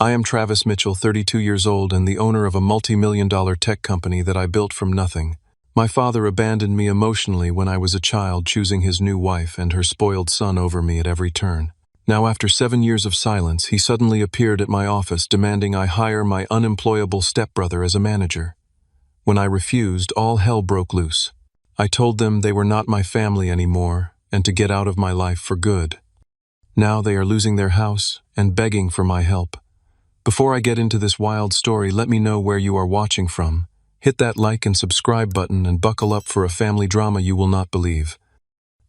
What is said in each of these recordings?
I am Travis Mitchell, 32 years old and the owner of a multi-million-dollar tech company that I built from nothing. My father abandoned me emotionally when I was a child, choosing his new wife and her spoiled son over me at every turn. Now, after 7 years of silence, he suddenly appeared at my office demanding I hire my unemployable stepbrother as a manager. When I refused, all hell broke loose. I told them they were not my family anymore and to get out of my life for good. Now they are losing their house and begging for my help. Before I get into this wild story, let me know where you are watching from. Hit that like and subscribe button and buckle up for a family drama you will not believe.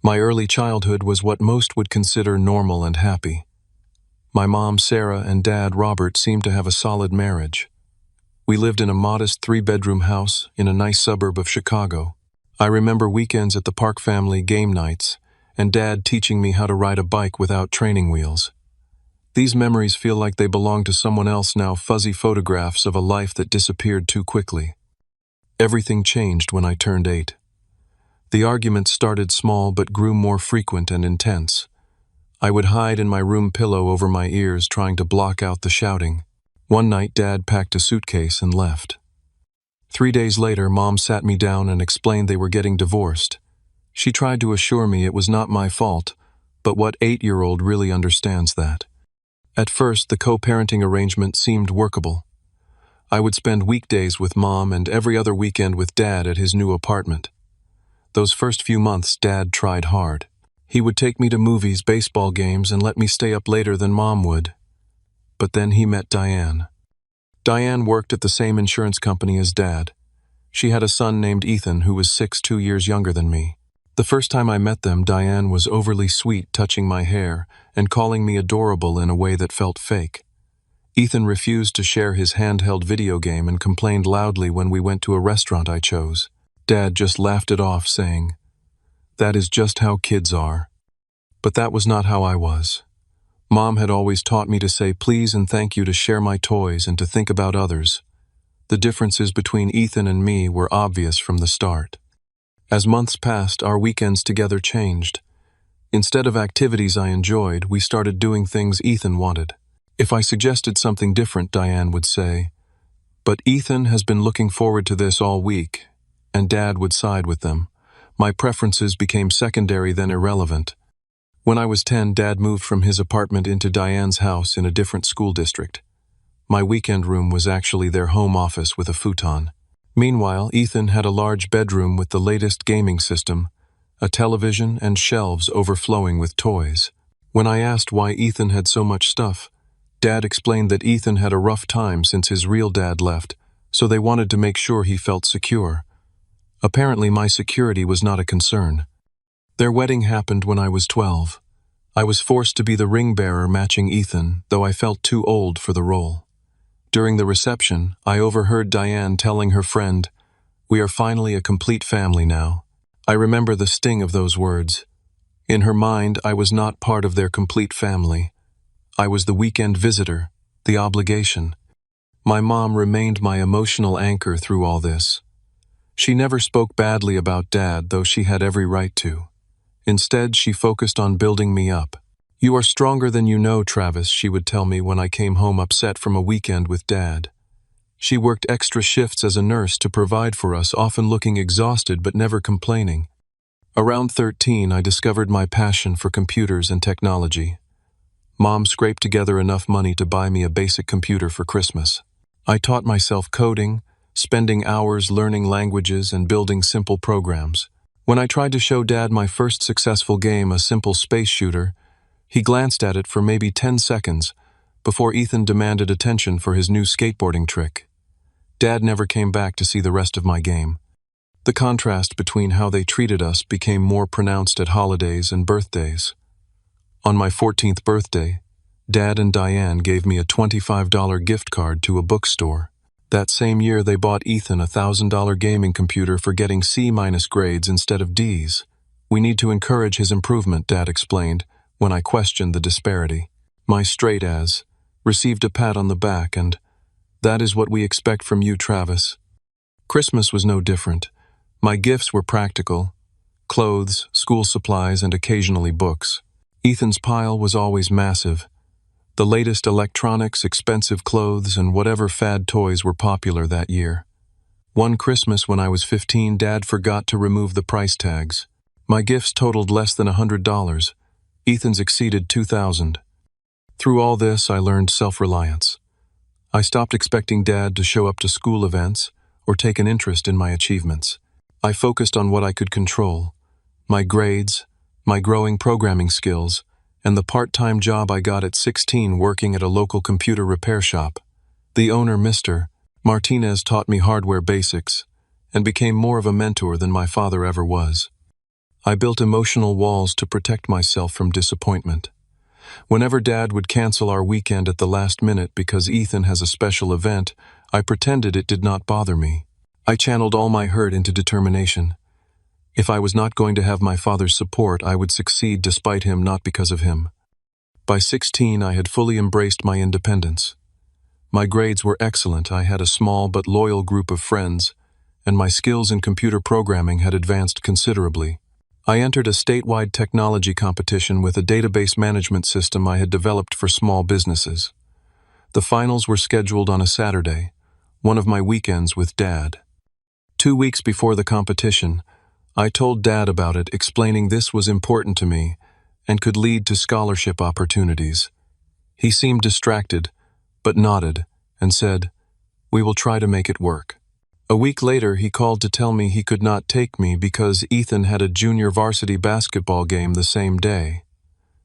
My early childhood was what most would consider normal and happy. My mom, Sarah, and dad, Robert, seemed to have a solid marriage. We lived in a modest 3-bedroom house in a nice suburb of Chicago. I remember weekends at the Park family game nights and dad teaching me how to ride a bike without training wheels. These memories feel like they belong to someone else now, fuzzy photographs of a life that disappeared too quickly. Everything changed when I turned 8. The arguments started small but grew more frequent and intense. I would hide in my room pillow over my ears, trying to block out the shouting. One night, Dad packed a suitcase and left. 3 days later, Mom sat me down and explained they were getting divorced. She tried to assure me it was not my fault, but what 8-year-old really understands that? At first, the co-parenting arrangement seemed workable. I would spend weekdays with Mom and every other weekend with Dad at his new apartment. Those first few months, Dad tried hard. He would take me to movies, baseball games, and let me stay up later than Mom would. But then he met Diane. Diane worked at the same insurance company as Dad. She had a son named Ethan who was 2 years younger than me. The first time I met them, Diane was overly sweet, touching my hair and calling me adorable in a way that felt fake. Ethan refused to share his handheld video game and complained loudly when we went to a restaurant I chose. Dad just laughed it off, saying, "That is just how kids are." But that was not how I was. Mom had always taught me to say please and thank you, to share my toys, and to think about others. The differences between Ethan and me were obvious from the start. As months passed, our weekends together changed. Instead of activities I enjoyed, we started doing things Ethan wanted. If I suggested something different, Diane would say, "But Ethan has been looking forward to this all week," and Dad would side with them. My preferences became secondary, then irrelevant. When I was 10, Dad moved from his apartment into Diane's house in a different school district. My weekend room was actually their home office with a futon. Meanwhile, Ethan had a large bedroom with the latest gaming system, a television, and shelves overflowing with toys. When I asked why Ethan had so much stuff, Dad explained that Ethan had a rough time since his real dad left, so they wanted to make sure he felt secure. Apparently, my security was not a concern. Their wedding happened when I was 12. I was forced to be the ring bearer, matching Ethan, though I felt too old for the role. During the reception, I overheard Diane telling her friend, "We are finally a complete family now." I remember the sting of those words. In her mind, I was not part of their complete family. I was the weekend visitor, the obligation. My mom remained my emotional anchor through all this. She never spoke badly about Dad, though she had every right to. Instead, she focused on building me up. "You are stronger than you know, Travis," she would tell me when I came home upset from a weekend with Dad. She worked extra shifts as a nurse to provide for us, often looking exhausted but never complaining. Around 13, I discovered my passion for computers and technology. Mom scraped together enough money to buy me a basic computer for Christmas. I taught myself coding, spending hours learning languages and building simple programs. When I tried to show Dad my first successful game, a simple space shooter, he glanced at it for maybe 10 seconds before Ethan demanded attention for his new skateboarding trick. Dad never came back to see the rest of my game. The contrast between how they treated us became more pronounced at holidays and birthdays. On my 14th birthday, Dad and Diane gave me a $25 gift card to a bookstore. That same year, they bought Ethan a $1,000 gaming computer for getting C- grades instead of Ds. "We need to encourage his improvement," Dad explained, when I questioned the disparity. My straight as received a pat on the back and, "That is what we expect from you, Travis." Christmas was no different. My gifts were practical: clothes, school supplies, and occasionally books. Ethan's pile was always massive. The latest electronics, expensive clothes, and whatever fad toys were popular that year. One Christmas when I was 15, Dad forgot to remove the price tags. My gifts totaled less than $100. Ethan's exceeded $2,000. Through all this, I learned self-reliance. I stopped expecting Dad to show up to school events or take an interest in my achievements. I focused on what I could control: my grades, my growing programming skills, and the part-time job I got at 16 working at a local computer repair shop. The owner, Mr. Martinez, taught me hardware basics and became more of a mentor than my father ever was. I built emotional walls to protect myself from disappointment. Whenever Dad would cancel our weekend at the last minute because Ethan has a special event, I pretended it did not bother me. I channeled all my hurt into determination. If I was not going to have my father's support, I would succeed despite him, not because of him. By 16, I had fully embraced my independence. My grades were excellent, I had a small but loyal group of friends, and my skills in computer programming had advanced considerably. I entered a statewide technology competition with a database management system I had developed for small businesses. The finals were scheduled on a Saturday, one of my weekends with Dad. 2 weeks before the competition, I told Dad about it, explaining this was important to me and could lead to scholarship opportunities. He seemed distracted, but nodded and said, "We will try to make it work." A week later, he called to tell me he could not take me because Ethan had a junior varsity basketball game the same day.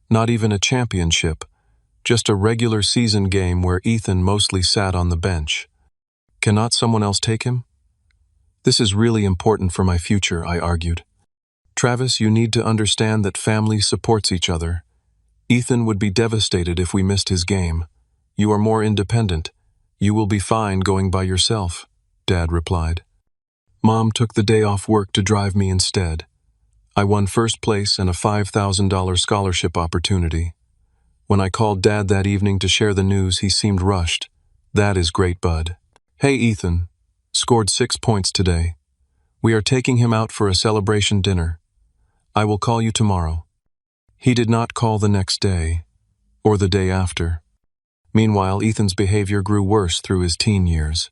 Not even a championship, just a regular season game where Ethan mostly sat on the bench. "Cannot someone else take him?" "This is really important for my future," I argued. "Travis, you need to understand that family supports each other. Ethan would be devastated if we missed his game. You are more independent. You will be fine going by yourself," Dad replied. Mom took the day off work to drive me instead. I won first place and a $5,000 scholarship opportunity. When I called Dad that evening to share the news, he seemed rushed. "That is great, bud. Hey, Ethan. Scored 6 points today. We are taking him out for a celebration dinner. I will call you tomorrow." He did not call the next day, or the day after. Meanwhile, Ethan's behavior grew worse through his teen years.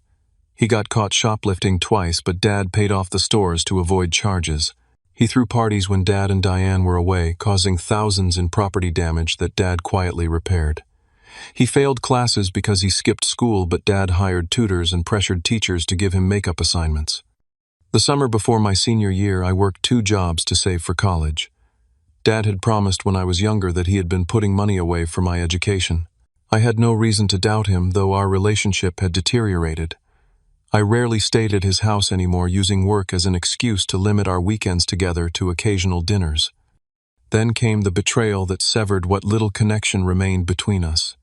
He got caught shoplifting twice, but Dad paid off the stores to avoid charges. He threw parties when Dad and Diane were away, causing thousands in property damage that Dad quietly repaired. He failed classes because he skipped school, but Dad hired tutors and pressured teachers to give him makeup assignments. The summer before my senior year, I worked 2 jobs to save for college. Dad had promised when I was younger that he had been putting money away for my education. I had no reason to doubt him, though our relationship had deteriorated. I rarely stayed at his house anymore, using work as an excuse to limit our weekends together to occasional dinners. Then came the betrayal that severed what little connection remained between us.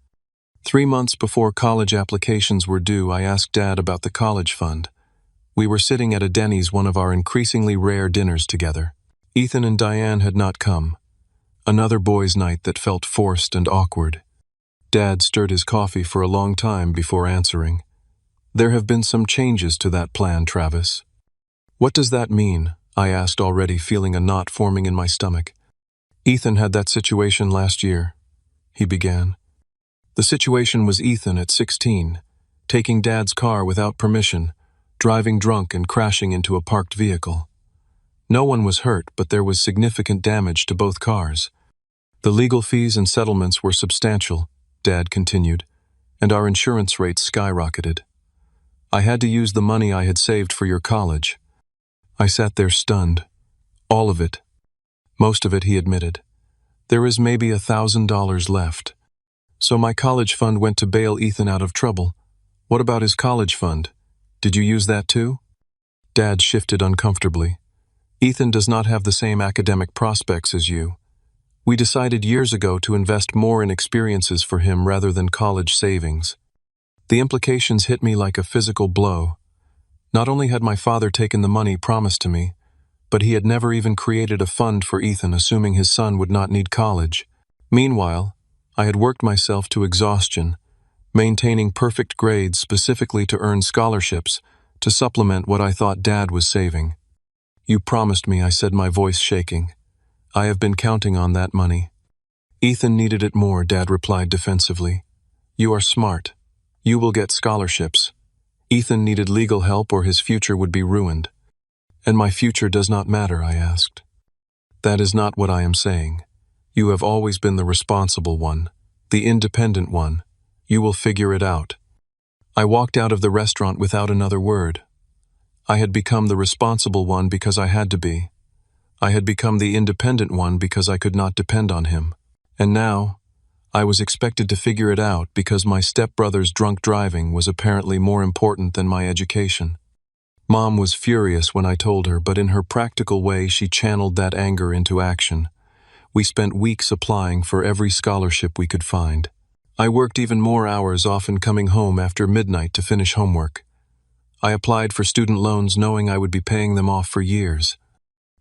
3 months before college applications were due, I asked Dad about the college fund. We were sitting at a Denny's, one of our increasingly rare dinners together. Ethan and Diane had not come. Another boys' night that felt forced and awkward. Dad stirred his coffee for a long time before answering. "There have been some changes to that plan, Travis." "What does that mean?" I asked, already feeling a knot forming in my stomach. "Ethan had that situation last year," he began. The situation was Ethan at 16, taking Dad's car without permission, driving drunk and crashing into a parked vehicle. No one was hurt, but there was significant damage to both cars. "The legal fees and settlements were substantial," Dad continued, "and our insurance rates skyrocketed. I had to use the money I had saved for your college." I sat there stunned. "All of it?" "Most of it," he admitted. "There is maybe $1,000 left. So my college fund went to bail Ethan out of trouble. What about his college fund? Did you use that too?" Dad shifted uncomfortably. "Ethan does not have the same academic prospects as you. We decided years ago to invest more in experiences for him rather than college savings." The implications hit me like a physical blow. Not only had my father taken the money promised to me, but he had never even created a fund for Ethan, assuming his son would not need college. Meanwhile, I had worked myself to exhaustion, maintaining perfect grades specifically to earn scholarships to supplement what I thought Dad was saving. "You promised me," I said, my voice shaking. "I have been counting on that money." Ethan needed it more, Dad replied defensively. You are smart. You will get scholarships. Ethan needed legal help or his future would be ruined. And my future does not matter, I asked. That is not what I am saying. You have always been the responsible one, the independent one. You will figure it out. I walked out of the restaurant without another word. I had become the responsible one because I had to be. I had become the independent one because I could not depend on him. And now, I was expected to figure it out because my stepbrother's drunk driving was apparently more important than my education. Mom was furious when I told her, but in her practical way she channeled that anger into action. We spent weeks applying for every scholarship we could find. I worked even more hours, often coming home after midnight to finish homework. I applied for student loans knowing I would be paying them off for years.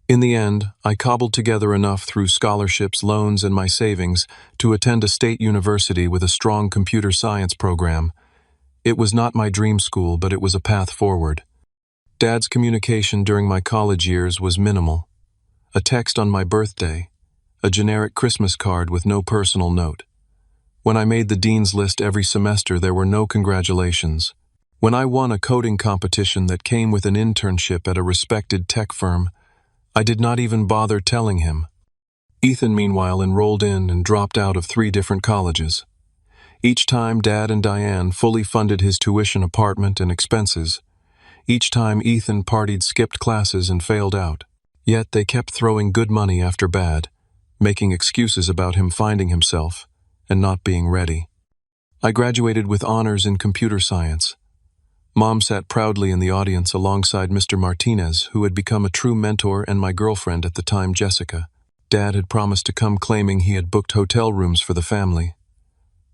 In the end, I cobbled together enough through scholarships, loans, and my savings to attend a state university with a strong computer science program. It was not my dream school, but it was a path forward. Dad's communication during my college years was minimal. A text on my birthday, a generic Christmas card with no personal note. When I made the dean's list every semester, there were no congratulations. When I won a coding competition that came with an internship at a respected tech firm, I did not even bother telling him. Ethan, meanwhile, enrolled in and dropped out of 3 different colleges. Each time, Dad and Diane fully funded his tuition, apartment, and expenses. Each time, Ethan partied, skipped classes, and failed out. Yet they kept throwing good money after bad, making excuses about him finding himself and not being ready. I graduated with honors in computer science. Mom sat proudly in the audience alongside Mr. Martinez, who had become a true mentor, and my girlfriend at the time, Jessica. Dad had promised to come, claiming he had booked hotel rooms for the family.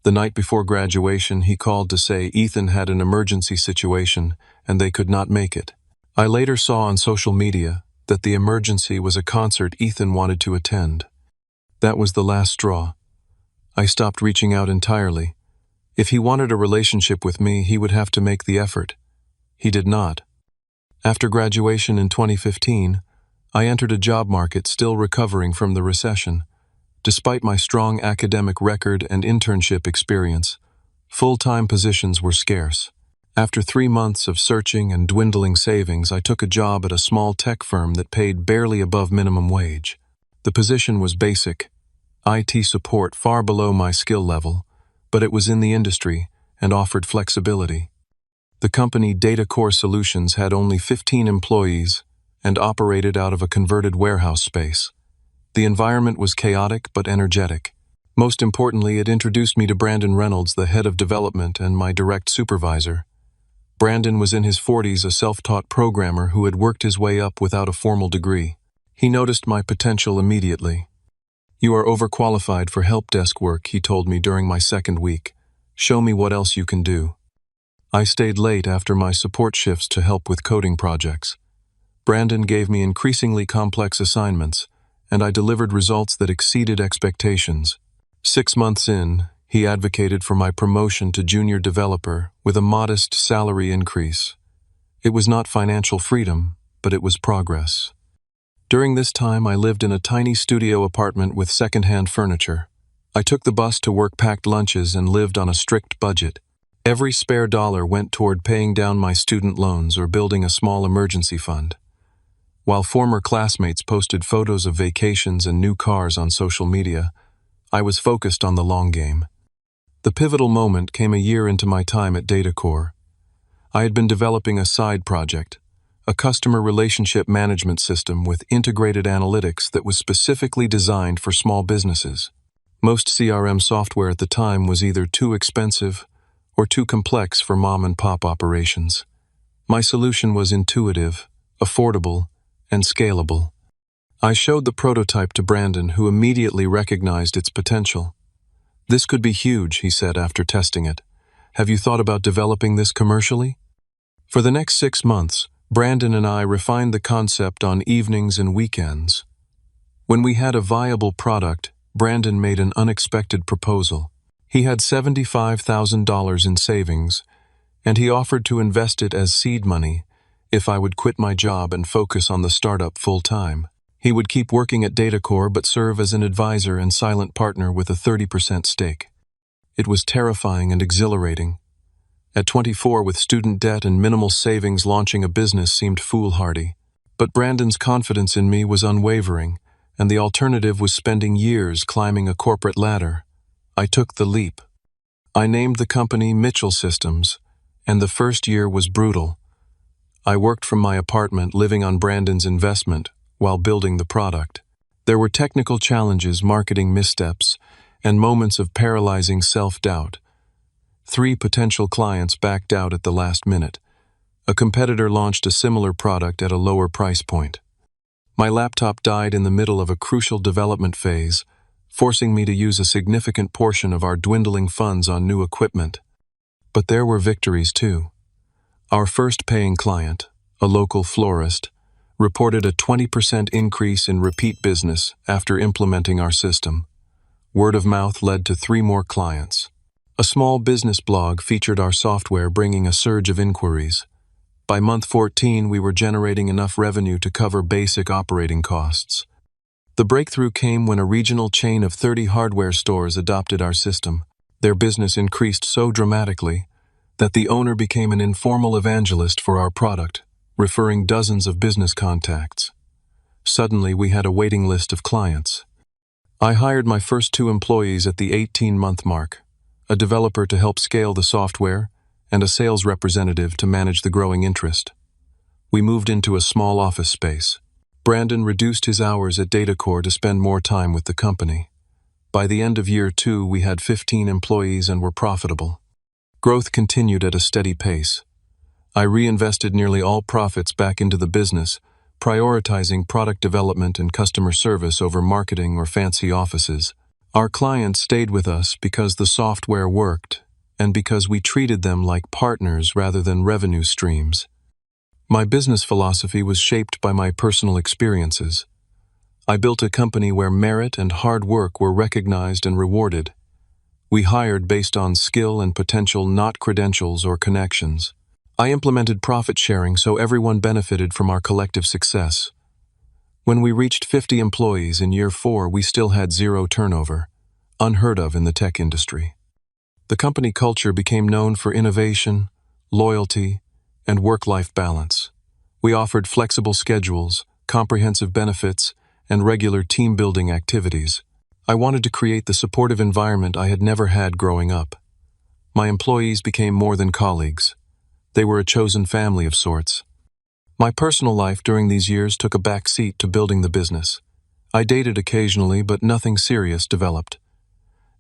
The night before graduation, he called to say Ethan had an emergency situation and they could not make it. I later saw on social media that the emergency was a concert Ethan wanted to attend. That was the last straw. I stopped reaching out entirely. If he wanted a relationship with me, he would have to make the effort. He did not. After graduation in 2015, I entered a job market still recovering from the recession. Despite my strong academic record and internship experience, full-time positions were scarce. After 3 months of searching and dwindling savings, I took a job at a small tech firm that paid barely above minimum wage. The position was basic, IT support, far below my skill level, but it was in the industry and offered flexibility. The company, Data Core Solutions, had only 15 employees and operated out of a converted warehouse space. The environment was chaotic but energetic. Most importantly, it introduced me to Brandon Reynolds, the head of development and my direct supervisor. Brandon was in his 40s, a self-taught programmer who had worked his way up without a formal degree. He noticed my potential immediately. "You are overqualified for help desk work," he told me during my second week. "Show me what else you can do." I stayed late after my support shifts to help with coding projects. Brandon gave me increasingly complex assignments, and I delivered results that exceeded expectations. 6 months in, he advocated for my promotion to junior developer with a modest salary increase. It was not financial freedom, but it was progress. During this time, I lived in a tiny studio apartment with second-hand furniture. I took the bus to work, packed lunches, and lived on a strict budget. Every spare dollar went toward paying down my student loans or building a small emergency fund. While former classmates posted photos of vacations and new cars on social media, I was focused on the long game. The pivotal moment came a year into my time at DataCore. I had been developing a side project, a customer relationship management system with integrated analytics that was specifically designed for small businesses. Most CRM software at the time was either too expensive or too complex for mom-and-pop operations. My solution was intuitive, affordable, and scalable. I showed the prototype to Brandon, who immediately recognized its potential. "This could be huge," he said after testing it. "Have you thought about developing this commercially?" For the next 6 months, Brandon and I refined the concept on evenings and weekends. When we had a viable product, Brandon made an unexpected proposal. He had $75,000 in savings, and he offered to invest it as seed money if I would quit my job and focus on the startup full-time. He would keep working at DataCore but serve as an advisor and silent partner with a 30% stake. It was terrifying and exhilarating. At 24, with student debt and minimal savings, launching a business seemed foolhardy. But Brandon's confidence in me was unwavering, and the alternative was spending years climbing a corporate ladder. I took the leap. I named the company Mitchell Systems, and the first year was brutal. I worked from my apartment, living on Brandon's investment, while building the product. There were technical challenges, marketing missteps, and moments of paralyzing self-doubt. 3 potential clients backed out at the last minute. A competitor launched a similar product at a lower price point. My laptop died in the middle of a crucial development phase, forcing me to use a significant portion of our dwindling funds on new equipment. But there were victories too. Our first paying client, a local florist, reported a 20% increase in repeat business after implementing our system. Word of mouth led to 3 more clients. A small business blog featured our software, bringing a surge of inquiries. By month 14, we were generating enough revenue to cover basic operating costs. The breakthrough came when a regional chain of 30 hardware stores adopted our system. Their business increased so dramatically that the owner became an informal evangelist for our product, referring dozens of business contacts. Suddenly, we had a waiting list of clients. I hired my first 2 employees at the 18-month mark, a developer to help scale the software, and a sales representative to manage the growing interest. We moved into a small office space. Brandon reduced his hours at DataCore to spend more time with the company. By the end of year 2, we had 15 employees and were profitable. Growth continued at a steady pace. I reinvested nearly all profits back into the business, prioritizing product development and customer service over marketing or fancy offices. Our clients stayed with us because the software worked, and because we treated them like partners rather than revenue streams. My business philosophy was shaped by my personal experiences. I built a company where merit and hard work were recognized and rewarded. We hired based on skill and potential, not credentials or connections. I implemented profit sharing so everyone benefited from our collective success. When we reached 50 employees in year 4, we still had 0 turnover, unheard of in the tech industry. The company culture became known for innovation, loyalty, and work-life balance. We offered flexible schedules, comprehensive benefits, and regular team-building activities. I wanted to create the supportive environment I had never had growing up. My employees became more than colleagues. They were a chosen family of sorts. My personal life during these years took a back seat to building the business. I dated occasionally, but nothing serious developed.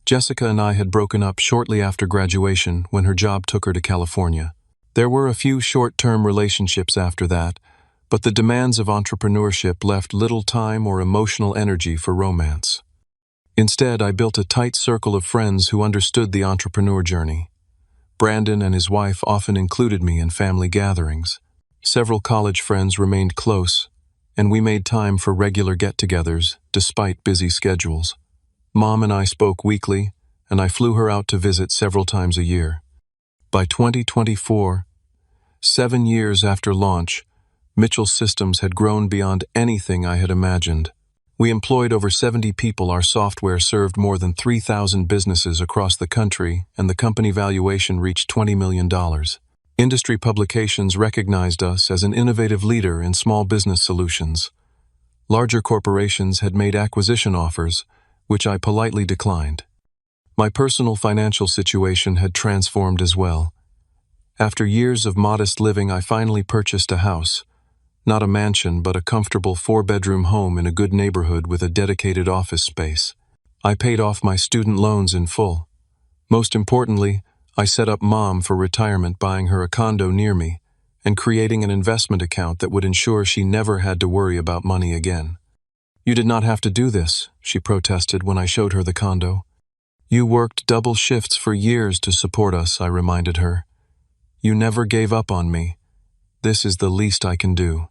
Jessica and I had broken up shortly after graduation when her job took her to California. There were a few short-term relationships after that, but the demands of entrepreneurship left little time or emotional energy for romance. Instead, I built a tight circle of friends who understood the entrepreneur journey. Brandon and his wife often included me in family gatherings. Several college friends remained close, and we made time for regular get-togethers despite busy schedules. Mom and I spoke weekly, and I flew her out to visit several times a year. By 2024, 7 years after launch, Mitchell Systems had grown beyond anything I had imagined. We employed over 70 people, our software served more than 3,000 businesses across the country, and the company valuation reached $20 million. Industry publications recognized us as an innovative leader in small business solutions. Larger corporations had made acquisition offers, which I politely declined. My personal financial situation had transformed as well. After years of modest living, I finally purchased a house. Not a mansion, but a comfortable 4-bedroom home in a good neighborhood with a dedicated office space. I paid off my student loans in full. Most importantly, I set up Mom for retirement, buying her a condo near me and creating an investment account that would ensure she never had to worry about money again. "You did not have to do this," she protested when I showed her the condo. "You worked double shifts for years to support us," I reminded her. "You never gave up on me. This is the least I can do."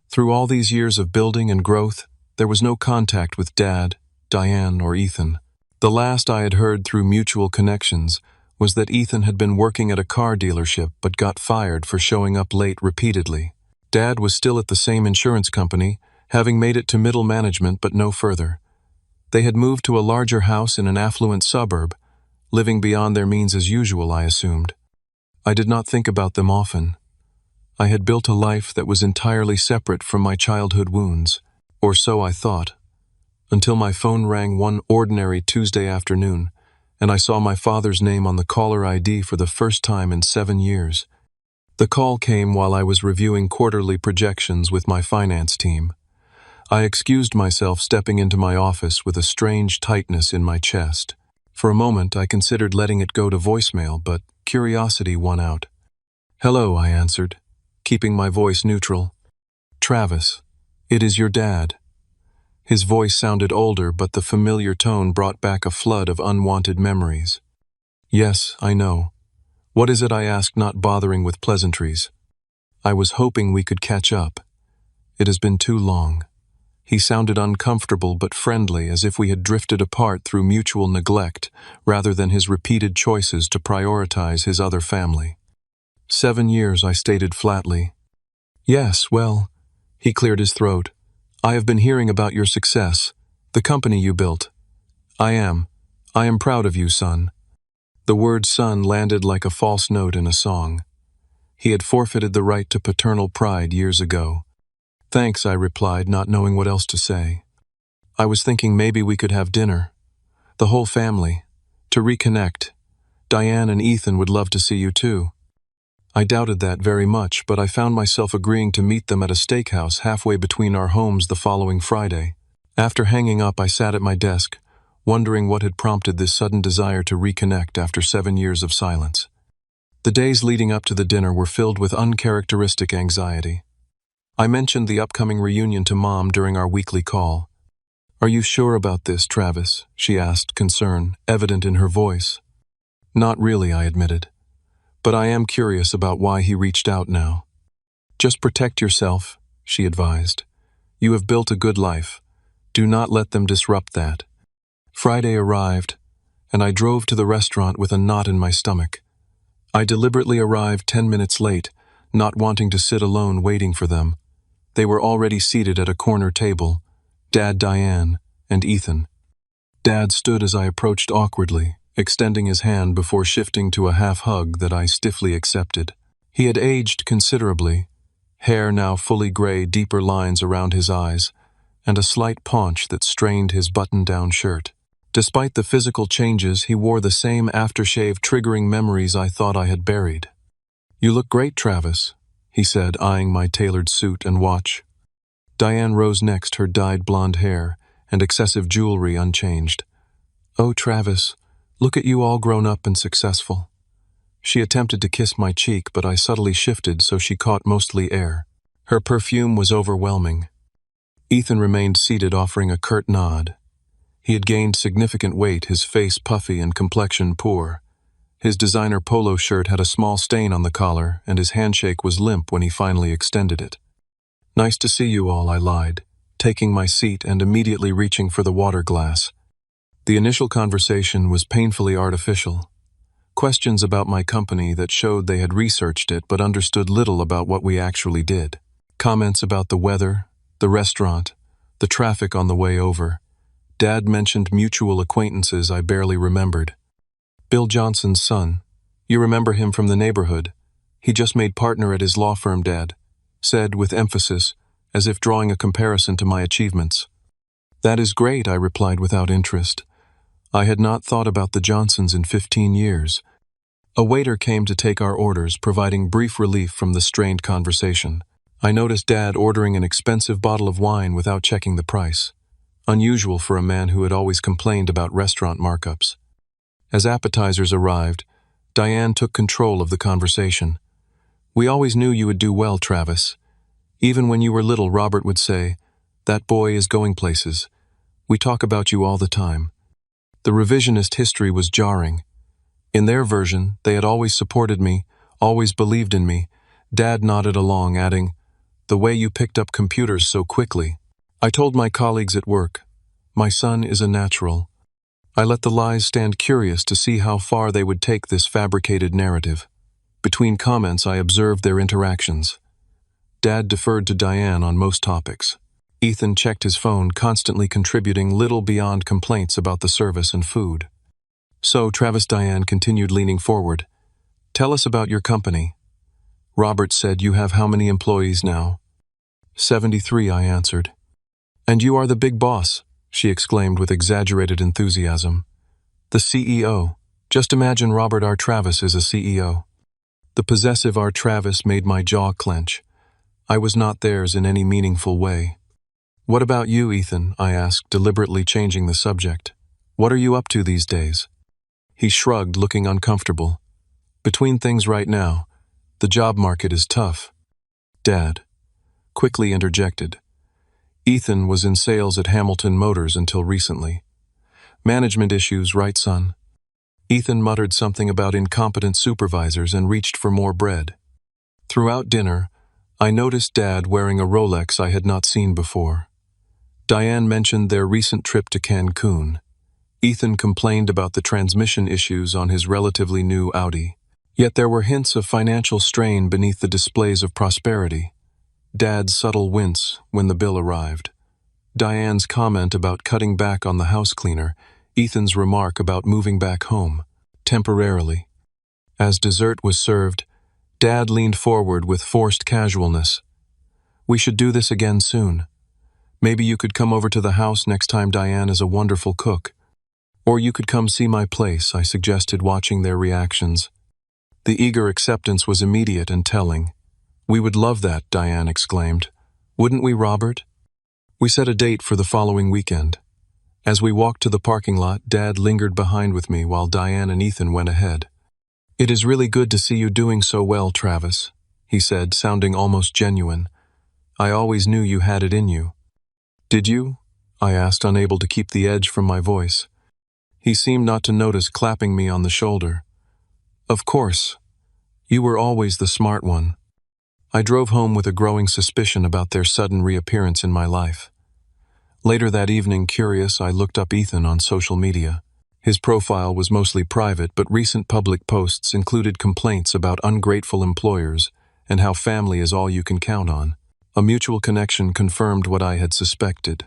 Through all these years of building and growth, there was no contact with Dad, Diane, or Ethan. The last I had heard through mutual connections was that Ethan had been working at a car dealership but got fired for showing up late repeatedly. Dad was still at the same insurance company, having made it to middle management but no further. They had moved to a larger house in an affluent suburb, living beyond their means as usual, I assumed. I did not think about them often. I had built a life that was entirely separate from my childhood wounds, or so I thought, until my phone rang one ordinary Tuesday afternoon, and I saw my father's name on the caller ID for the first time in 7 years. The call came while I was reviewing quarterly projections with my finance team. I excused myself, stepping into my office with a strange tightness in my chest. For a moment, I considered letting it go to voicemail, but curiosity won out. "Hello," I answered, keeping my voice neutral. "Travis, it is your dad." His voice sounded older, but the familiar tone brought back a flood of unwanted memories. "Yes, I know. What is it?" I asked, not bothering with pleasantries. "I was hoping we could catch up. It has been too long." He sounded uncomfortable but friendly, as if we had drifted apart through mutual neglect rather than his repeated choices to prioritize his other family. 7 years, I stated flatly. "Yes, well," he cleared his throat. "I have been hearing about your success, the company you built. I am proud of you, son." The word son landed like a false note in a song. He had forfeited the right to paternal pride years ago. "Thanks," I replied, not knowing what else to say. "I was thinking maybe we could have dinner. The whole family. To reconnect. Diane and Ethan would love to see you too." I doubted that very much, but I found myself agreeing to meet them at a steakhouse halfway between our homes the following Friday. After hanging up, I sat at my desk, wondering what had prompted this sudden desire to reconnect after 7 years of silence. The days leading up to the dinner were filled with uncharacteristic anxiety. I mentioned the upcoming reunion to Mom during our weekly call. "Are you sure about this, Travis?" she asked, concern evident in her voice. "Not really," I admitted. "But I am curious about why he reached out now." "Just protect yourself," she advised. "You have built a good life. Do not let them disrupt that." Friday arrived, and I drove to the restaurant with a knot in my stomach. I deliberately arrived 10 minutes late, not wanting to sit alone waiting for them. They were already seated at a corner table, Dad, Diane, and Ethan. Dad stood as I approached awkwardly, extending his hand before shifting to a half-hug that I stiffly accepted. He had aged considerably, hair now fully gray, deeper lines around his eyes, and a slight paunch that strained his button-down shirt. Despite the physical changes, he wore the same aftershave, triggering memories I thought I had buried. "You look great, Travis," he said, eyeing my tailored suit and watch. Diane rose next, her dyed blonde hair and excessive jewelry unchanged. "Oh, Travis, look at you all grown up and successful." She attempted to kiss my cheek, but I subtly shifted so she caught mostly air. Her perfume was overwhelming. Ethan remained seated, offering a curt nod. He had gained significant weight, his face puffy and complexion poor. His designer polo shirt had a small stain on the collar, and his handshake was limp when he finally extended it. "Nice to see you all," I lied, taking my seat and immediately reaching for the water glass. The initial conversation was painfully artificial. Questions about my company that showed they had researched it but understood little about what we actually did. Comments about the weather, the restaurant, the traffic on the way over. Dad mentioned mutual acquaintances I barely remembered. "Bill Johnson's son. You remember him from the neighborhood. He just made partner at his law firm," Dad said with emphasis, as if drawing a comparison to my achievements. "That is great," I replied without interest. I had not thought about the Johnsons in 15 years. A waiter came to take our orders, providing brief relief from the strained conversation. I noticed Dad ordering an expensive bottle of wine without checking the price, unusual for a man who had always complained about restaurant markups. As appetizers arrived, Diane took control of the conversation. "We always knew you would do well, Travis. Even when you were little, Robert would say, 'That boy is going places.' We talk about you all the time." The revisionist history was jarring. In their version, they had always supported me, always believed in me. Dad nodded along, adding, "The way you picked up computers so quickly." I told my colleagues at work, "My son is a natural." I let the lies stand, curious to see how far they would take this fabricated narrative. Between comments, I observed their interactions. Dad deferred to Diane on most topics. Ethan checked his phone, constantly contributing little beyond complaints about the service and food. So Travis Diane continued, leaning forward. Tell us about your company. Robert said, you have how many employees now? 73, I answered. And you are the big boss, she exclaimed with exaggerated enthusiasm. The CEO. Just imagine Robert R. Travis is a CEO. The possessive R. Travis made my jaw clench. I was not theirs in any meaningful way. What about you, Ethan? I asked, deliberately changing the subject. What are you up to these days? He shrugged, looking uncomfortable. Between things right now, the job market is tough. Dad quickly interjected. Ethan was in sales at Hamilton Motors until recently. Management issues, right, son? Ethan muttered something about incompetent supervisors and reached for more bread. Throughout dinner, I noticed Dad wearing a Rolex I had not seen before. Diane mentioned their recent trip to Cancun. Ethan complained about the transmission issues on his relatively new Audi. Yet there were hints of financial strain beneath the displays of prosperity. Dad's subtle wince when the bill arrived. Diane's comment about cutting back on the house cleaner. Ethan's remark about moving back home, temporarily. As dessert was served, Dad leaned forward with forced casualness. We should do this again soon. Maybe you could come over to the house next time. Diane is a wonderful cook. Or you could come see my place, I suggested, watching their reactions. The eager acceptance was immediate and telling. We would love that, Diane exclaimed. Wouldn't we, Robert? We set a date for the following weekend. As we walked to the parking lot, Dad lingered behind with me while Diane and Ethan went ahead. It is really good to see you doing so well, Travis, he said, sounding almost genuine. I always knew you had it in you. Did you? I asked, unable to keep the edge from my voice. He seemed not to notice, clapping me on the shoulder. Of course. You were always the smart one. I drove home with a growing suspicion about their sudden reappearance in my life. Later that evening, curious, I looked up Ethan on social media. His profile was mostly private, but recent public posts included complaints about ungrateful employers and how family is all you can count on. A mutual connection confirmed what I had suspected.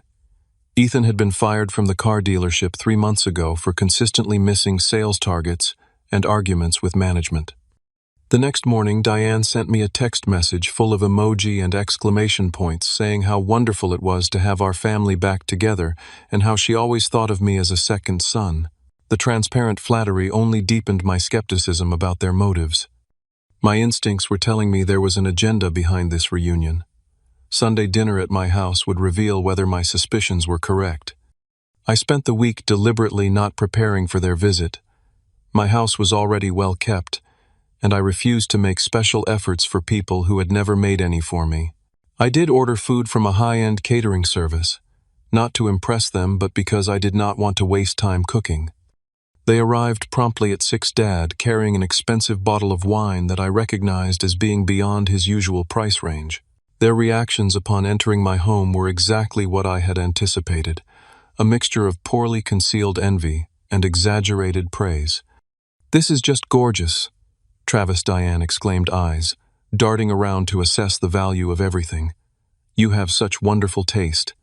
Ethan had been fired from the car dealership 3 months ago for consistently missing sales targets and arguments with management. The next morning, Diane sent me a text message full of emoji and exclamation points saying how wonderful it was to have our family back together and how she always thought of me as a second son. The transparent flattery only deepened my skepticism about their motives. My instincts were telling me there was an agenda behind this reunion. Sunday dinner at my house would reveal whether my suspicions were correct. I spent the week deliberately not preparing for their visit. My house was already well kept, and I refused to make special efforts for people who had never made any for me. I did order food from a high-end catering service, not to impress them but because I did not want to waste time cooking. They arrived promptly at 6. Dad, carrying an expensive bottle of wine that I recognized as being beyond his usual price range. Their reactions upon entering my home were exactly what I had anticipated, a mixture of poorly concealed envy and exaggerated praise. This is just gorgeous, Travis Diane exclaimed, eyes darting around to assess the value of everything. You have such wonderful taste.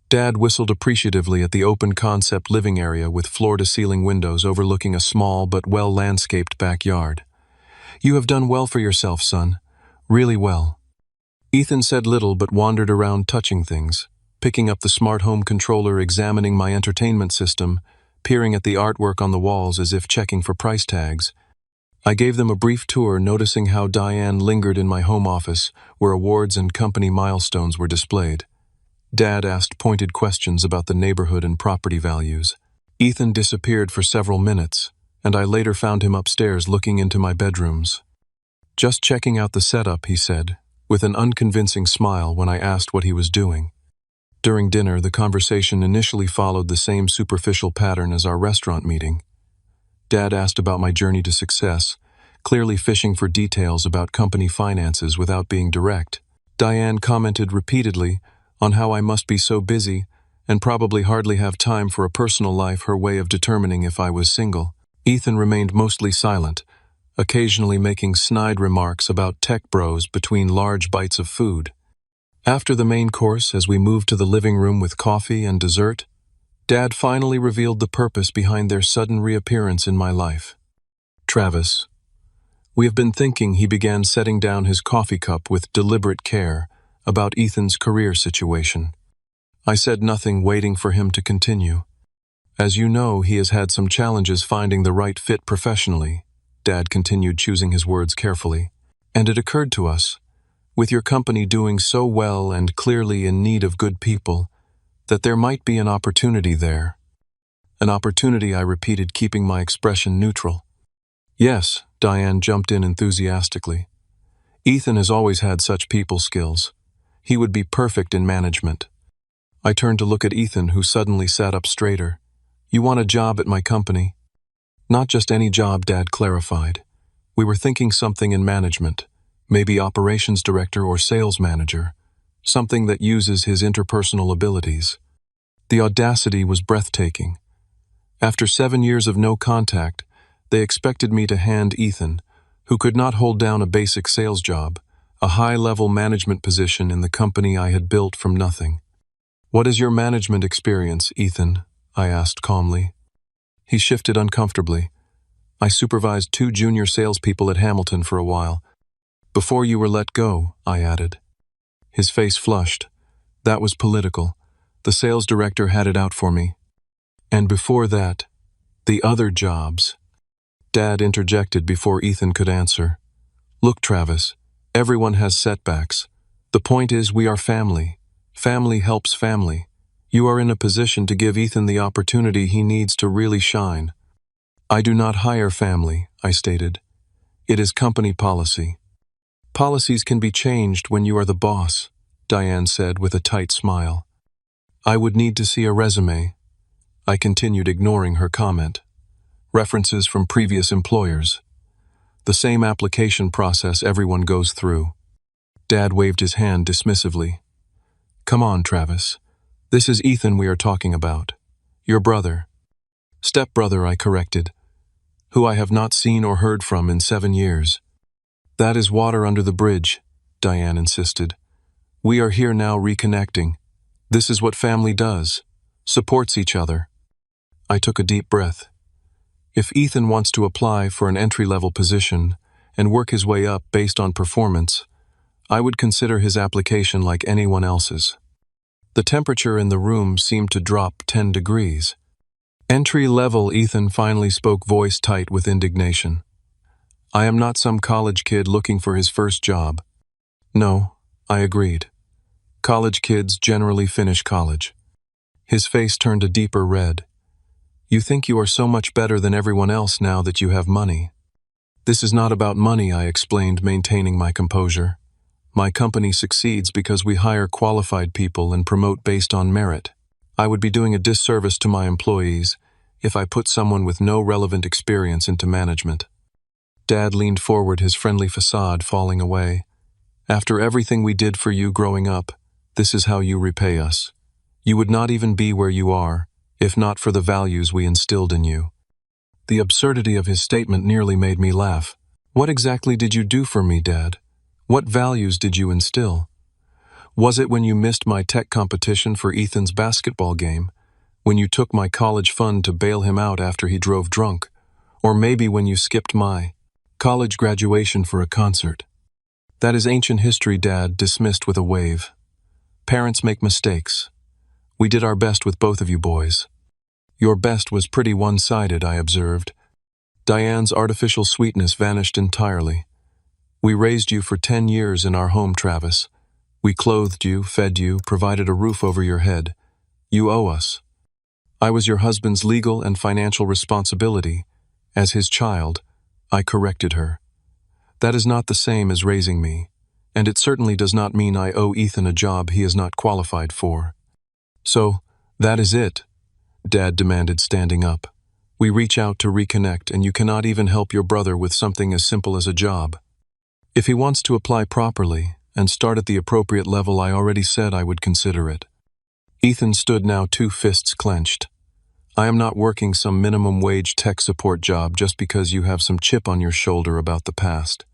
Dad whistled appreciatively at the open-concept living area with floor-to-ceiling windows overlooking a small but well-landscaped backyard. You have done well for yourself, son. Really well. Ethan said little but wandered around touching things, picking up the smart home controller, examining my entertainment system, peering at the artwork on the walls as if checking for price tags. I gave them a brief tour, noticing how Diane lingered in my home office, where awards and company milestones were displayed. Dad asked pointed questions about the neighborhood and property values. Ethan disappeared for several minutes, and I later found him upstairs looking into my bedrooms. Just checking out the setup, he said, with an unconvincing smile when I asked what he was doing. During dinner, the conversation initially followed the same superficial pattern as our restaurant meeting. Dad asked about my journey to success, clearly fishing for details about company finances without being direct. Diane commented repeatedly on how I must be so busy and probably hardly have time for a personal life, her way of determining if I was single. Ethan remained mostly silent, occasionally making snide remarks about tech bros between large bites of food. After the main course, as we moved to the living room with coffee and dessert, Dad finally revealed the purpose behind their sudden reappearance in my life. Travis. We have been thinking. He began, setting down his coffee cup with deliberate care, about Ethan's career situation. I said nothing, waiting for him to continue. As you know, he has had some challenges finding the right fit professionally, Dad continued, choosing his words carefully. And it occurred to us, with your company doing so well and clearly in need of good people, that there might be an opportunity there. An opportunity, I repeated, keeping my expression neutral. Yes, Diane jumped in enthusiastically. Ethan has always had such people skills. He would be perfect in management. I turned to look at Ethan, who suddenly sat up straighter. You want a job at my company? Not just any job, Dad clarified. We were thinking something in management, maybe operations director or sales manager, something that uses his interpersonal abilities. The audacity was breathtaking. After 7 years of no contact, they expected me to hand Ethan, who could not hold down a basic sales job, a high-level management position in the company I had built from nothing. What is your management experience, Ethan? I asked calmly. He shifted uncomfortably. I supervised 2 junior salespeople at Hamilton for a while. Before you were let go, I added. His face flushed. That was political. The sales director had it out for me. And before that, the other jobs. Dad interjected before Ethan could answer. Look, Travis, everyone has setbacks. The point is, we are family. Family helps family. You are in a position to give Ethan the opportunity he needs to really shine. I do not hire family, I stated. It is company policy. Policies can be changed when you are the boss, Diane said with a tight smile. I would need to see a resume. I continued, ignoring her comment. References from previous employers. The same application process everyone goes through. Dad waved his hand dismissively. Come on, Travis. This is Ethan we are talking about. Your brother. Stepbrother, I corrected, who I have not seen or heard from in 7 years. That is water under the bridge, Diane insisted. We are here now reconnecting. This is what family does. Supports each other. I took a deep breath. If Ethan wants to apply for an entry-level position and work his way up based on performance, I would consider his application like anyone else's. The temperature in the room seemed to drop 10 degrees. Entry-level, Ethan finally spoke, voice tight with indignation. I am not some college kid looking for his first job. No, I agreed. College kids generally finish college. His face turned a deeper red. You think you are so much better than everyone else now that you have money. This is not about money, I explained, maintaining my composure. My company succeeds because we hire qualified people and promote based on merit. I would be doing a disservice to my employees if I put someone with no relevant experience into management. Dad leaned forward, his friendly facade falling away. After everything we did for you growing up, this is how you repay us. You would not even be where you are, if not for the values we instilled in you. The absurdity of his statement nearly made me laugh. What exactly did you do for me, Dad? What values did you instill? Was it when you missed my tech competition for Ethan's basketball game? When you took my college fund to bail him out after he drove drunk? Or maybe when you skipped my college graduation for a concert? That is ancient history, Dad dismissed with a wave. Parents make mistakes. We did our best with both of you boys. Your best was pretty one-sided, I observed. Diane's artificial sweetness vanished entirely. We raised you for 10 years in our home, Travis. We clothed you, fed you, provided a roof over your head. You owe us. I was your husband's legal and financial responsibility. As his child, I corrected her. That is not the same as raising me, and it certainly does not mean I owe Ethan a job he is not qualified for. So, that is it, Dad demanded, standing up. We reach out to reconnect, and you cannot even help your brother with something as simple as a job. If he wants to apply properly and start at the appropriate level, I already said I would consider it. Ethan stood now, 2 fists clenched. I am not working some minimum wage tech support job just because you have some chip on your shoulder about the past.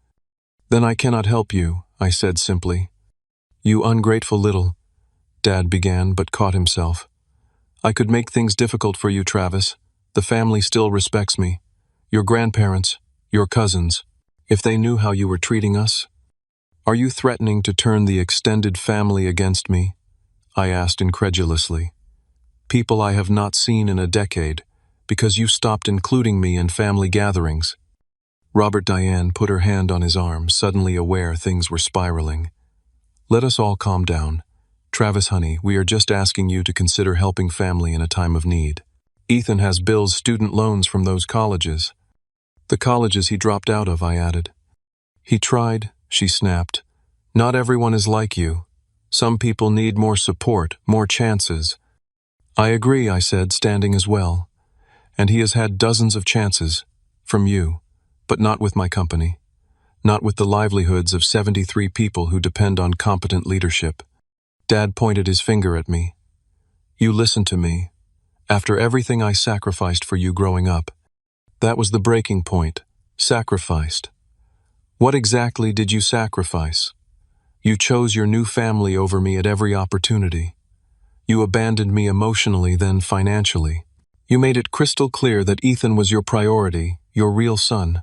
Then I cannot help you, I said simply. You ungrateful little, Dad began, but caught himself. I could make things difficult for you, Travis. The family still respects me. Your grandparents, your cousins. If they knew how you were treating us. Are you threatening to turn the extended family against me? I asked incredulously. People I have not seen in a decade, because you stopped including me in family gatherings. Robert Diane put her hand on his arm, suddenly aware things were spiraling. Let us all calm down. Travis, honey, we are just asking you to consider helping family in a time of need. Ethan has Bill's student loans from those colleges. The colleges he dropped out of, I added. He tried, she snapped. Not everyone is like you. Some people need more support, more chances. I agree, I said, standing as well. And he has had dozens of chances. From you. But not with my company. Not with the livelihoods of 73 people who depend on competent leadership. Dad pointed his finger at me. You listened to me. After everything I sacrificed for you growing up. That was the breaking point. Sacrificed. What exactly did you sacrifice? You chose your new family over me at every opportunity. You abandoned me emotionally, then financially. You made it crystal clear that Ethan was your priority, your real son.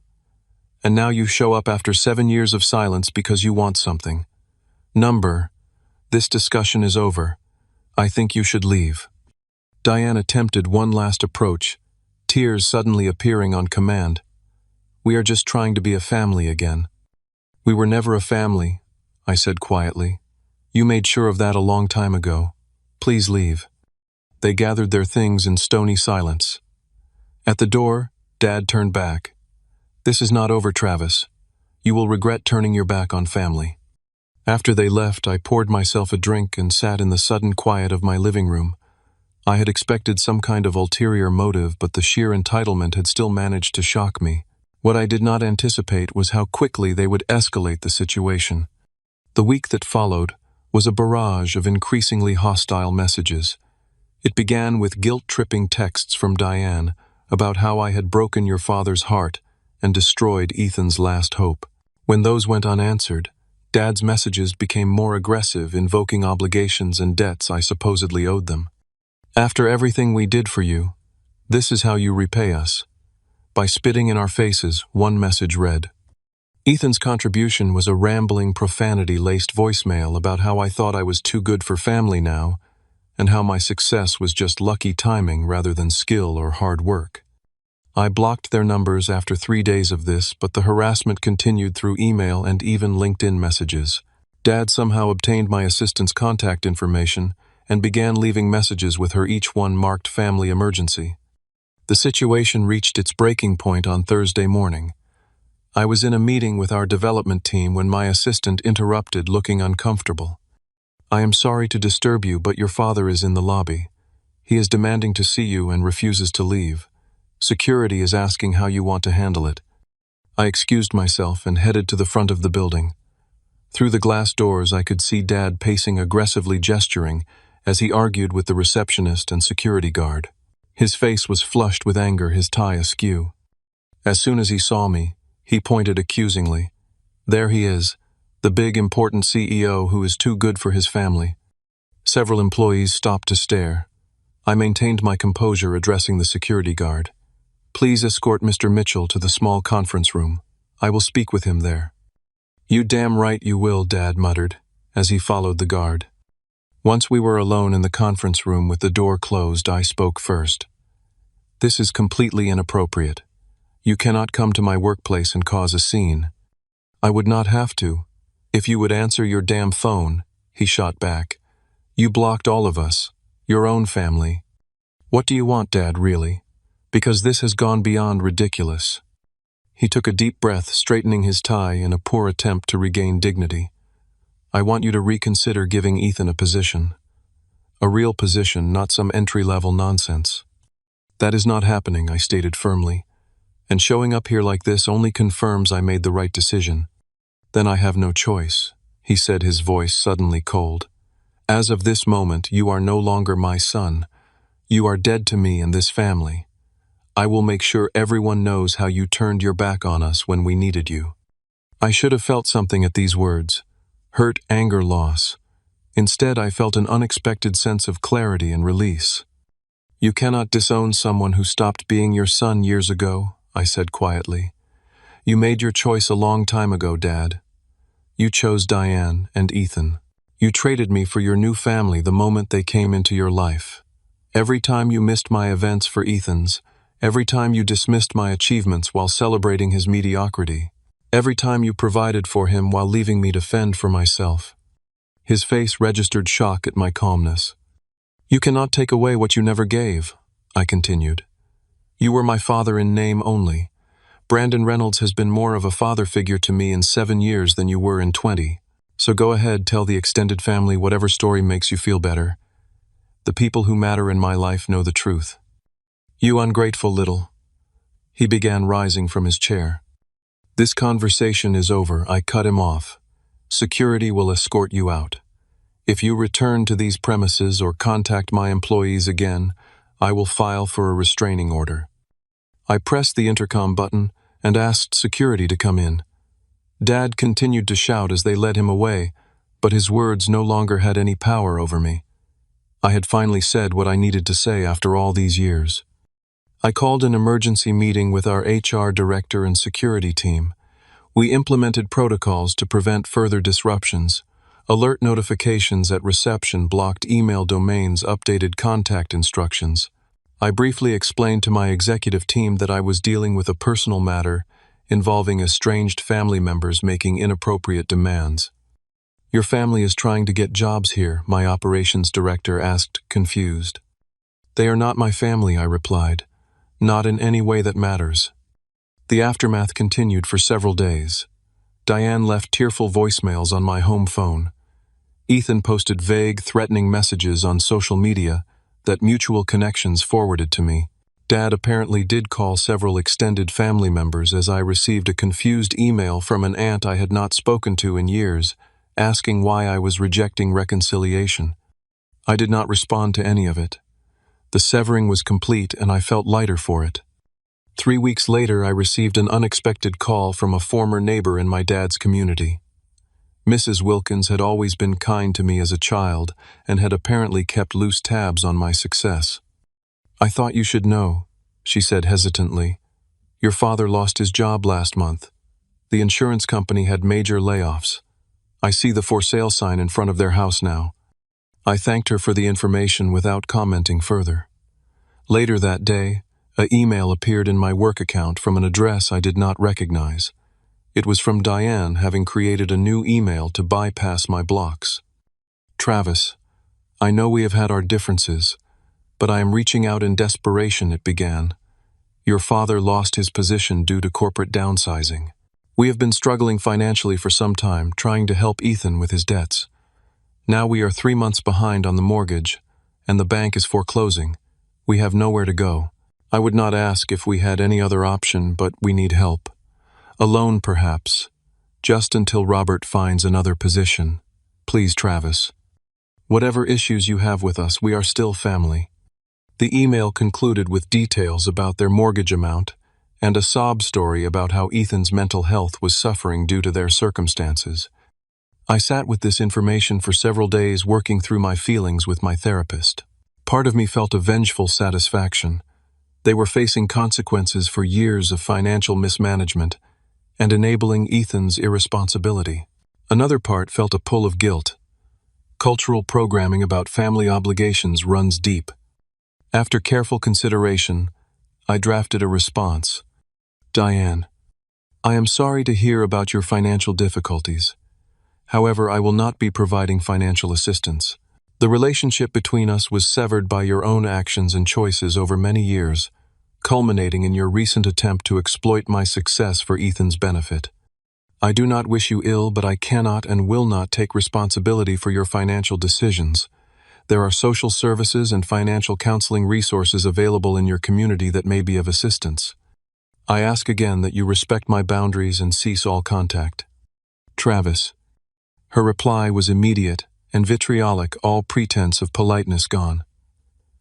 And now you show up after 7 years of silence because you want something. Number, this discussion is over. I think you should leave. Diane attempted one last approach, tears suddenly appearing on command. We are just trying to be a family again. We were never a family, I said quietly. You made sure of that a long time ago. Please leave. They gathered their things in stony silence. At the door, Dad turned back. This is not over, Travis. You will regret turning your back on family. After they left, I poured myself a drink and sat in the sudden quiet of my living room. I had expected some kind of ulterior motive, but the sheer entitlement had still managed to shock me. What I did not anticipate was how quickly they would escalate the situation. The week that followed was a barrage of increasingly hostile messages. It began with guilt-tripping texts from Diane about how I had broken your father's heart and destroyed Ethan's last hope. When those went unanswered, Dad's messages became more aggressive, invoking obligations and debts I supposedly owed them. After everything we did for you, this is how you repay us. By spitting in our faces, one message read. Ethan's contribution was a rambling, profanity-laced voicemail about how I thought I was too good for family now, and how my success was just lucky timing rather than skill or hard work. I blocked their numbers after 3 days of this, but the harassment continued through email and even LinkedIn messages. Dad somehow obtained my assistant's contact information and began leaving messages with her, each one marked family emergency. The situation reached its breaking point on Thursday morning. I was in a meeting with our development team when my assistant interrupted, looking uncomfortable. I am sorry to disturb you, but your father is in the lobby. He is demanding to see you and refuses to leave. Security is asking how you want to handle it. I excused myself and headed to the front of the building. Through the glass doors, I could see Dad pacing aggressively, gesturing as he argued with the receptionist and security guard. His face was flushed with anger, his tie askew. As soon as he saw me, he pointed accusingly. There he is, the big, important CEO who is too good for his family. Several employees stopped to stare. I maintained my composure, addressing the security guard. Please escort Mr. Mitchell to the small conference room. I will speak with him there. You damn right you will, Dad muttered, as he followed the guard. Once we were alone in the conference room with the door closed, I spoke first. This is completely inappropriate. You cannot come to my workplace and cause a scene. I would not have to. If you would answer your damn phone, he shot back. You blocked all of us, your own family. What do you want, Dad, really? Because this has gone beyond ridiculous. He took a deep breath, straightening his tie in a poor attempt to regain dignity. I want you to reconsider giving Ethan a position. A real position, not some entry-level nonsense. That is not happening, I stated firmly. And showing up here like this only confirms I made the right decision. Then I have no choice, he said, his voice suddenly cold. As of this moment, you are no longer my son. You are dead to me and this family. I will make sure everyone knows how you turned your back on us when we needed you. I should have felt something at these words. Hurt, anger, loss. Instead, I felt an unexpected sense of clarity and release. "You cannot disown someone who stopped being your son years ago," I said quietly. "You made your choice a long time ago, Dad. You chose Diane and Ethan. You traded me for your new family the moment they came into your life. Every time you missed my events for Ethan's, every time you dismissed my achievements while celebrating his mediocrity, every time you provided for him while leaving me to fend for myself." His face registered shock at my calmness. "You cannot take away what you never gave," I continued. "You were my father in name only. Brandon Reynolds has been more of a father figure to me in 7 years than you were in 20. So go ahead, tell the extended family whatever story makes you feel better. The people who matter in my life know the truth." "You ungrateful little—" He began rising from his chair. "This conversation is over," I cut him off. "Security will escort you out. If you return to these premises or contact my employees again, I will file for a restraining order." I pressed the intercom button and asked security to come in. Dad continued to shout as they led him away, but his words no longer had any power over me. I had finally said what I needed to say after all these years. I called an emergency meeting with our HR director and security team. We implemented protocols to prevent further disruptions. Alert notifications at reception blocked email domains, updated contact instructions. I briefly explained to my executive team that I was dealing with a personal matter involving estranged family members making inappropriate demands. "Your family is trying to get jobs here," my operations director asked, confused. "They are not my family," I replied. "Not in any way that matters." The aftermath continued for several days. Diane left tearful voicemails on my home phone. Ethan posted vague, threatening messages on social media that mutual connections forwarded to me. Dad apparently did call several extended family members as I received a confused email from an aunt I had not spoken to in years, asking why I was rejecting reconciliation. I did not respond to any of it. The severing was complete and I felt lighter for it. 3 weeks later, I received an unexpected call from a former neighbor in my dad's community. Mrs. Wilkins had always been kind to me as a child and had apparently kept loose tabs on my success. "I thought you should know," she said hesitantly. "Your father lost his job last month. The insurance company had major layoffs. I see the for sale sign in front of their house now." I thanked her for the information without commenting further. Later that day, an email appeared in my work account from an address I did not recognize. It was from Diane, having created a new email to bypass my blocks. "Travis, I know we have had our differences, but I am reaching out in desperation," it began. "Your father lost his position due to corporate downsizing. We have been struggling financially for some time, trying to help Ethan with his debts. Now we are 3 months behind on the mortgage, and the bank is foreclosing. We have nowhere to go. I would not ask if we had any other option, but we need help. A loan, perhaps, just until Robert finds another position. Please, Travis. Whatever issues you have with us, we are still family." The email concluded with details about their mortgage amount and a sob story about how Ethan's mental health was suffering due to their circumstances. I sat with this information for several days, working through my feelings with my therapist. Part of me felt a vengeful satisfaction. They were facing consequences for years of financial mismanagement and enabling Ethan's irresponsibility. Another part felt a pull of guilt. Cultural programming about family obligations runs deep. After careful consideration, I drafted a response. "Diane, I am sorry to hear about your financial difficulties. However, I will not be providing financial assistance. The relationship between us was severed by your own actions and choices over many years, culminating in your recent attempt to exploit my success for Ethan's benefit. I do not wish you ill, but I cannot and will not take responsibility for your financial decisions. There are social services and financial counseling resources available in your community that may be of assistance. I ask again that you respect my boundaries and cease all contact. Travis." Her reply was immediate and vitriolic, all pretense of politeness gone.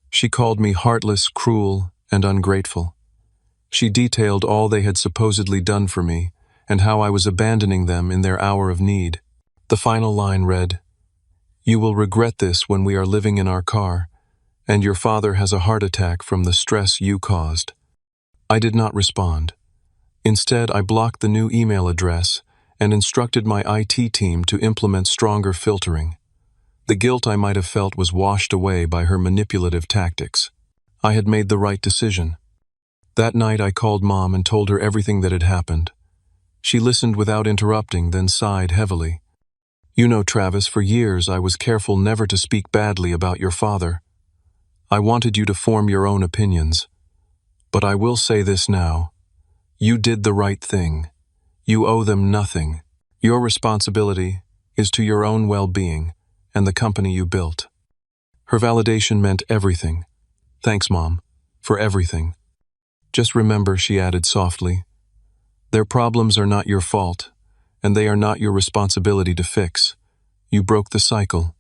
She called me heartless, cruel, and ungrateful. She detailed all they had supposedly done for me and how I was abandoning them in their hour of need. The final line read, You will regret this when we are living in our car, and your father has a heart attack from the stress you caused." I did not respond. Instead, I blocked the new email address and instructed my IT team to implement stronger filtering. The guilt I might have felt was washed away by her manipulative tactics. I had made the right decision. That night I called Mom and told her everything that had happened. She listened without interrupting, then sighed heavily. "You know, Travis, for years I was careful never to speak badly about your father. I wanted you to form your own opinions. But I will say this now. You did the right thing. You owe them nothing. Your responsibility is to your own well-being and the company you built." Her validation meant everything. "Thanks, Mom, for everything. Just remember," she added softly, "their problems are not your fault, and they are not your responsibility to fix. You broke the cycle.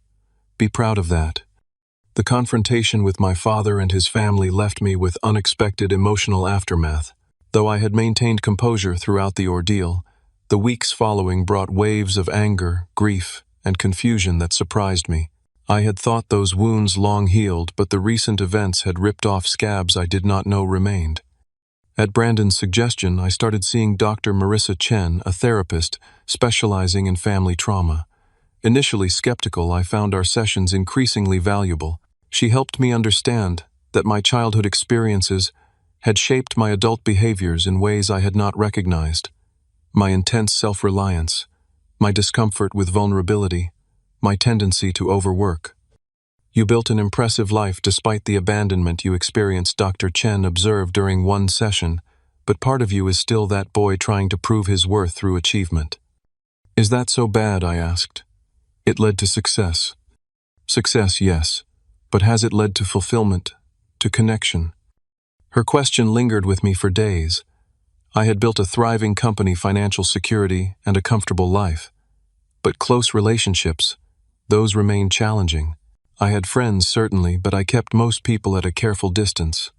Be proud of that." The confrontation with my father and his family left me with unexpected emotional aftermath. Though I had maintained composure throughout the ordeal, the weeks following brought waves of anger, grief, and confusion that surprised me. I had thought those wounds long healed, but the recent events had ripped off scabs I did not know remained. At Brandon's suggestion, I started seeing Dr. Marissa Chen, a therapist specializing in family trauma. Initially skeptical, I found our sessions increasingly valuable. She helped me understand that my childhood experiences had shaped my adult behaviors in ways I had not recognized. My intense self-reliance, my discomfort with vulnerability, my tendency to overwork. "You built an impressive life despite the abandonment you experienced," Dr. Chen observed during one session, "but part of you is still that boy trying to prove his worth through achievement." "Is that so bad?" I asked. "It led to success." "Success, yes, but has it led to fulfillment, to connection?" Her question lingered with me for days. I had built a thriving company, financial security, and a comfortable life. But close relationships, those remained challenging. I had friends, certainly, but I kept most people at a careful distance.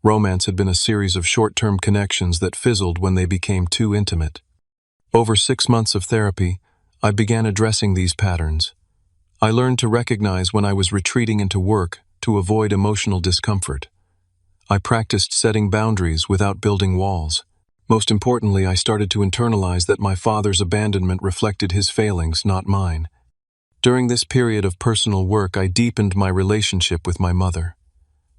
Romance had been a series of short-term connections that fizzled when they became too intimate. Over 6 months of therapy, I began addressing these patterns. I learned to recognize when I was retreating into work to avoid emotional discomfort. I practiced setting boundaries without building walls. Most importantly, I started to internalize that my father's abandonment reflected his failings, not mine. During this period of personal work, I deepened my relationship with my mother.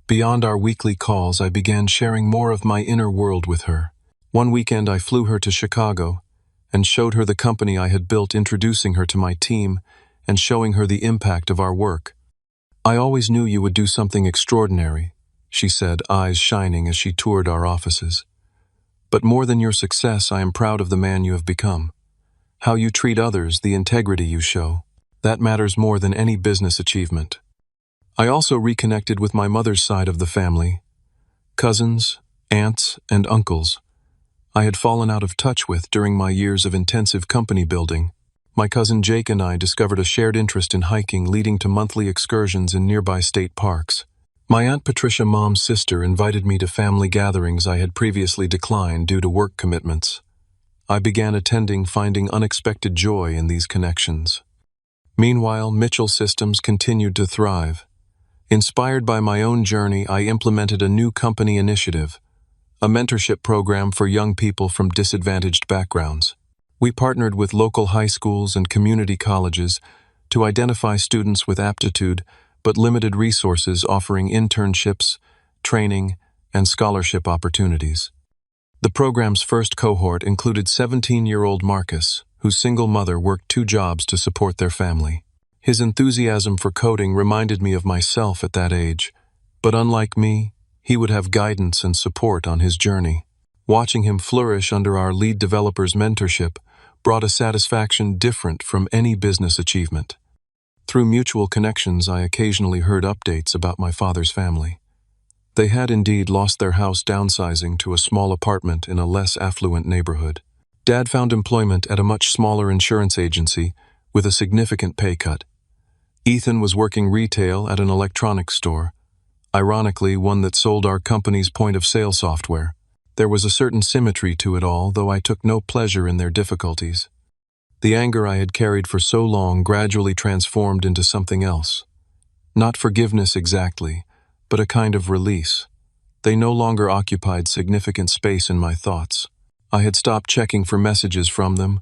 Beyond our weekly calls, I began sharing more of my inner world with her. One weekend, I flew her to Chicago and showed her the company I had built, introducing her to my team and showing her the impact of our work. "I always knew you would do something extraordinary," she said, eyes shining as she toured our offices. "But more than your success, I am proud of the man you have become. How you treat others, the integrity you show, that matters more than any business achievement." I also reconnected with my mother's side of the family, cousins, aunts, and uncles I had fallen out of touch with during my years of intensive company building. My cousin Jake and I discovered a shared interest in hiking, leading to monthly excursions in nearby state parks. My Aunt Patricia, Mom's sister, invited me to family gatherings I had previously declined due to work commitments. I began attending, finding unexpected joy in these connections. Meanwhile, Mitchell Systems continued to thrive. Inspired by my own journey, I implemented a new company initiative, a mentorship program for young people from disadvantaged backgrounds. We partnered with local high schools and community colleges to identify students with aptitude but limited resources, offering internships, training, and scholarship opportunities. The program's first cohort included 17-year-old Marcus, whose single mother worked 2 jobs to support their family. His enthusiasm for coding reminded me of myself at that age, but unlike me, he would have guidance and support on his journey. Watching him flourish under our lead developer's mentorship brought a satisfaction different from any business achievement. Through mutual connections, I occasionally heard updates about my father's family. They had indeed lost their house, downsizing to a small apartment in a less affluent neighborhood. Dad found employment at a much smaller insurance agency with a significant pay cut. Ethan was working retail at an electronics store, ironically one that sold our company's point-of-sale software. There was a certain symmetry to it all, though I took no pleasure in their difficulties. The anger I had carried for so long gradually transformed into something else. Not forgiveness exactly, but a kind of release. They no longer occupied significant space in my thoughts. I had stopped checking for messages from them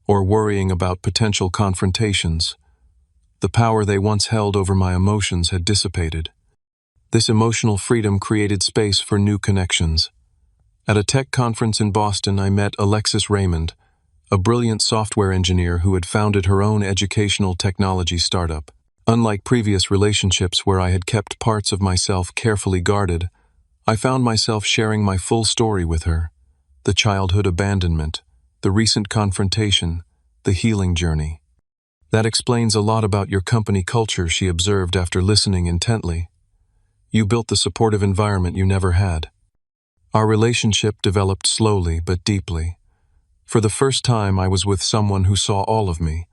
or worrying about potential confrontations. The power they once held over my emotions had dissipated. This emotional freedom created space for new connections. At a tech conference in Boston, I met Alexis Raymond, a brilliant software engineer who had founded her own educational technology startup. Unlike previous relationships where I had kept parts of myself carefully guarded, I found myself sharing my full story with her: the childhood abandonment, the recent confrontation, the healing journey. "That explains a lot about your company culture," she observed after listening intently. "You built the supportive environment you never had." Our relationship developed slowly but deeply. For the first time, I was with someone who saw all of me: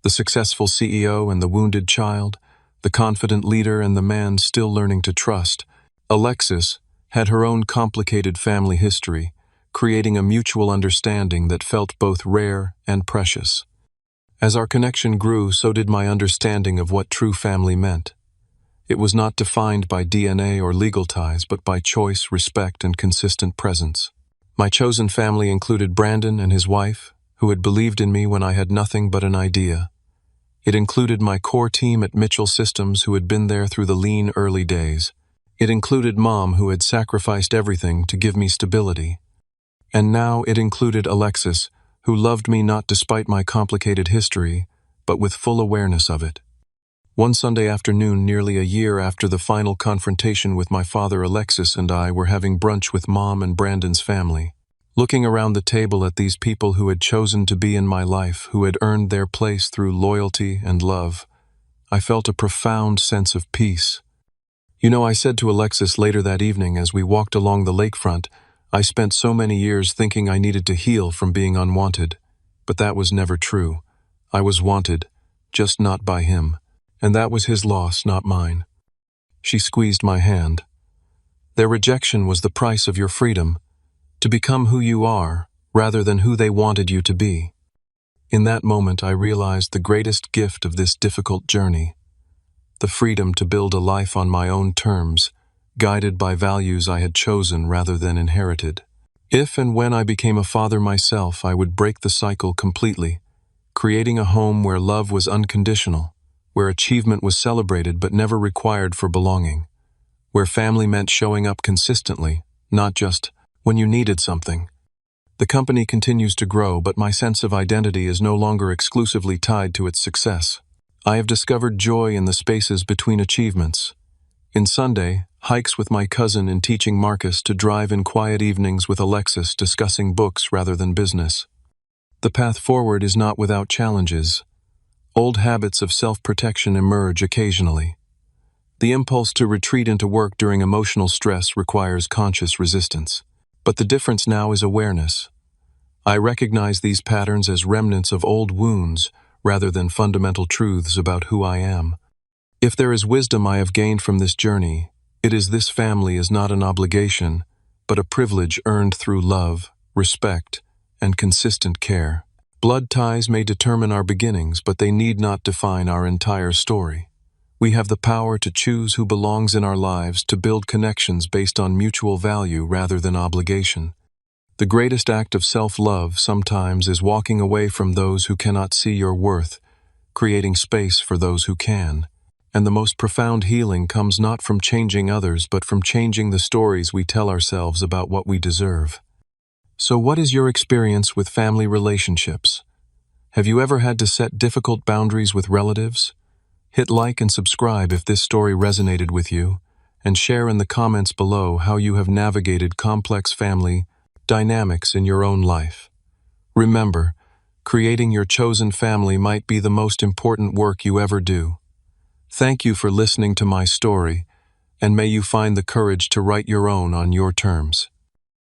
the successful CEO and the wounded child, the confident leader and the man still learning to trust. Alexis had her own complicated family history, creating a mutual understanding that felt both rare and precious. As our connection grew, so did my understanding of what true family meant. It was not defined by DNA or legal ties, but by choice, respect, and consistent presence. My chosen family included Brandon and his wife, who had believed in me when I had nothing but an idea. It included my core team at Mitchell Systems, who had been there through the lean early days. It included Mom, who had sacrificed everything to give me stability. And now it included Alexis, who loved me not despite my complicated history, but with full awareness of it. One Sunday afternoon, nearly a year after the final confrontation with my father, Alexis and I were having brunch with Mom and Brandon's family. Looking around the table at these people who had chosen to be in my life, who had earned their place through loyalty and love, I felt a profound sense of peace. "You know," I said to Alexis later that evening as we walked along the lakefront, "I spent so many years thinking I needed to heal from being unwanted. But that was never true. I was wanted, just not by him. And that was his loss, not mine." She squeezed my hand. "Their rejection was the price of your freedom, to become who you are, rather than who they wanted you to be." In that moment, I realized the greatest gift of this difficult journey: the freedom to build a life on my own terms, guided by values I had chosen rather than inherited. If and when I became a father myself, I would break the cycle completely, creating a home where love was unconditional, where achievement was celebrated but never required for belonging, where family meant showing up consistently, not just when you needed something. The company continues to grow, but my sense of identity is no longer exclusively tied to its success. I have discovered joy in the spaces between achievements. In Sunday, hikes with my cousin, in teaching Marcus to drive, in quiet evenings with Alexis discussing books rather than business. The path forward is not without challenges. Old habits of self-protection emerge occasionally. The impulse to retreat into work during emotional stress requires conscious resistance. But the difference now is awareness. I recognize these patterns as remnants of old wounds rather than fundamental truths about who I am. If there is wisdom I have gained from this journey, it is this: family is not an obligation, but a privilege earned through love, respect, and consistent care. Blood ties may determine our beginnings, but they need not define our entire story. We have the power to choose who belongs in our lives, to build connections based on mutual value rather than obligation. The greatest act of self-love sometimes is walking away from those who cannot see your worth, creating space for those who can. And the most profound healing comes not from changing others, but from changing the stories we tell ourselves about what we deserve. So what is your experience with family relationships? Have you ever had to set difficult boundaries with relatives? Hit like and subscribe if this story resonated with you, and share in the comments below how you have navigated complex family dynamics in your own life. Remember, creating your chosen family might be the most important work you ever do. Thank you for listening to my story, and may you find the courage to write your own on your terms.